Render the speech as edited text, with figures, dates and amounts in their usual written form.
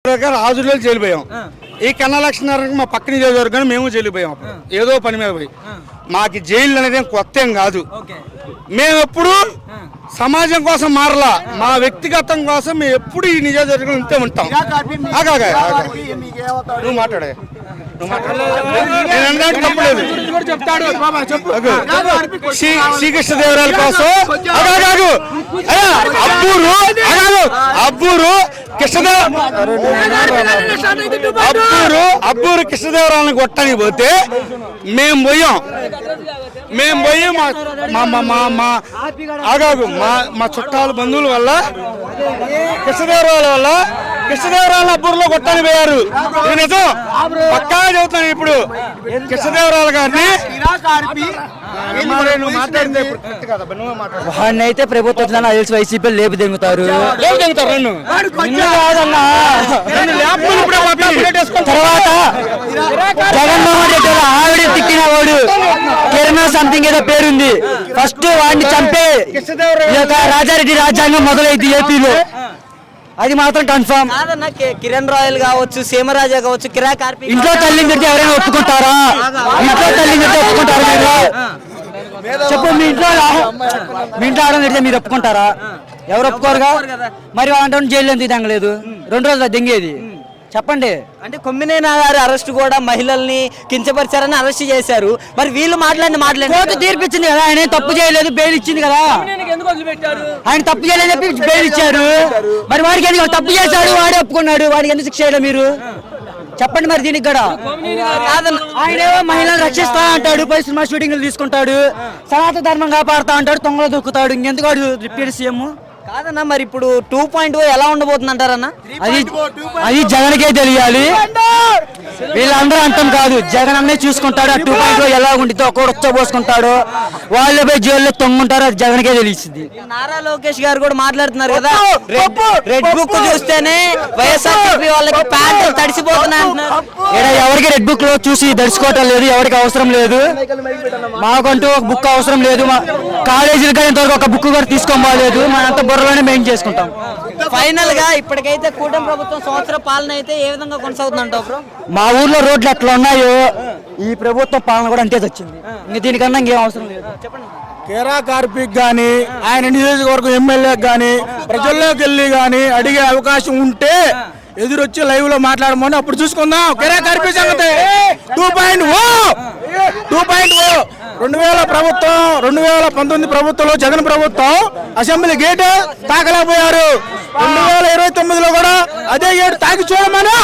రాజులో జైలుపోయాం. ఈ కన్నా లక్ష్మీనారాయణ మా పక్క నియోజకవర్గాన్ని మేము జైలుపోయాం. ఏదో పని మీద పోయి మాకు జైలు అనేది కొత్త ఏం కాదు. మేము ఎప్పుడు సమాజం కోసం మారలా, మా వ్యక్తిగతం కోసం మేము ఎప్పుడు ఈ నియోజకవర్గం ఇంతే ఉంటాం. నువ్వు మాట్లాడే శ్రీకృష్ణదేవరాయల కోసం అబ్బూరు కృష్ణదేవరాయలను కొట్టడానికి పోతే మేము పోయాం. మా చుట్టాలు బంధువుల వల్ల కృష్ణదేవరాయల అబ్బూరులో కొట్టని పోయారు. ఇది నిజం, పక్కా చెబుతాను. ఇప్పుడు కృష్ణదేవరాయల గారిని వాడిని అయితే ప్రభుత్వం వైసీపీ లేపు దిగుతారు. తర్వాత జగన్మోహన్ రెడ్డి ఆవిడ తిట్టిన వాడు కిరణ్ సంథింగ్ ఏదో పేరుంది. ఫస్ట్ వాడిని చంపే రాజారెడ్డి రాజ్యాంగం మొదలైంది ఏపీలో, అది మాత్రం కన్ఫర్మ్. కిరణ్ రాయల్ కావచ్చు, సీమరాజా కావచ్చు, ఇంట్లో తల్లిని తిడితే ఎవరైనా ఒప్పుకుంటారా? ఇంట్లో తల్లిని తిడితే ఒప్పుకుంటారా మీరు? చెప్పు, మీ ఇంట్లో ఆడడం తిడితే మీరు ఒప్పుకుంటారా? ఎవరు ఒప్పుకోరుగా. మరి వాళ్ళంటే జైలు ఎందుకు దింగలేదు? 2 రోజులు దింగేది చెప్పండి. అంటే కొమ్మినేని గారి అరెస్ట్ కూడా మహిళల్ని కించపరిచారని అరెస్ట్ చేశారు. మరి వీళ్ళు మాట్లాడి తీర్పిచ్చింది కదా, ఆయన తప్పు చేయలేదు, బెయిల్ ఇచ్చింది కదా. ఆయన తప్పు చేయలేదు చెప్పి బెయిల్ ఇచ్చారు. మరి వాడికి ఎందుకు తప్పు చేశాడు, వాడే ఒప్పుకున్నాడు, వాడికి ఎందుకు శిక్ష చేయలేదు మీరు చెప్పండి. మరి దీనికి కూడా ఆయన మహిళలను రక్షిస్తా అంటాడు, పై సినిమా షూటింగ్లు తీసుకుంటాడు, సనాతన ధర్మం కాపాడుతా అంటాడు, తొంగలో దొక్కుతాడు. ఇంకెందుకు వాడు డిప్యూటీ సీఎం కాదన్నా? మరి ఇప్పుడు 2.0 ఎలా ఉండబోతుంది అంటారన్నా? అది జగన్కే తెలియాలి, వీళ్ళందరూ అంతం కాదు. జగన్ అన్నీ చూసుకుంటాడు. ఆ 2.0 ఎలా ఉండితో ఒకడు ఉచ్చబోసుకుంటాడు, వాళ్ళు పోయి జైల్లో తొంగుంటారు, అది జగన్కే తెలిసింది. నారా లోకేష్ గారు కూడా మాట్లాడుతున్నారు కదా, రెడ్ బుక్ చూస్తేనే వైఎస్ఆర్సీపీ వాళ్ళకి ప్యాంట్లు తడిసిపోతున్నాయి అంటున్నారు. ఎవరికి రెడ్ బుక్ లో చూసి దర్శకోవటం లేదు, ఎవరికి అవసరం లేదు. మాకంటూ ఒక బుక్ అవసరం లేదు. మా కాలేజీలు కానీ ఇంతవరకు ఒక బుక్ కూడా తీసుకోలేదు. మనంతా బుర్రలోనే మెయిన్ చేసుకుంటాం. ఫైనల్ గా ఇప్పటికైతే కూటమి ప్రభుత్వం సంవత్సర పాలన అయితే ఏ విధంగా కొనసాగుతుందంటావు బ్రో? మా ఊర్లో రోడ్లు ఎట్లా ఉన్నాయో ఈ ప్రభుత్వం పాలన కూడా అంతే వచ్చింది. ఇంక దీనికన్నా ఇంకేం అవసరం లేదు. చెప్పండి. కేరా కార్పిక్ గాని ఆయన నియోజకవర్గం ఎమ్మెల్యేకి గాని ప్రజల్లోకి వెళ్ళి గాని అడిగే అవకాశం ఉంటే ఎదురొచ్చి లైవ్ లో మాట్లాడమని అప్పుడు చూసుకుందాం. కేరా కార్పిక్ సంగతి 2.0 2000 ప్రభుత్వం 2019 ప్రభుత్వంలో జగన్ ప్రభుత్వం అసెంబ్లీ గేటు తాకలేకపోయారు. 2029లో కూడా అదే గేటు తాకి చూడమని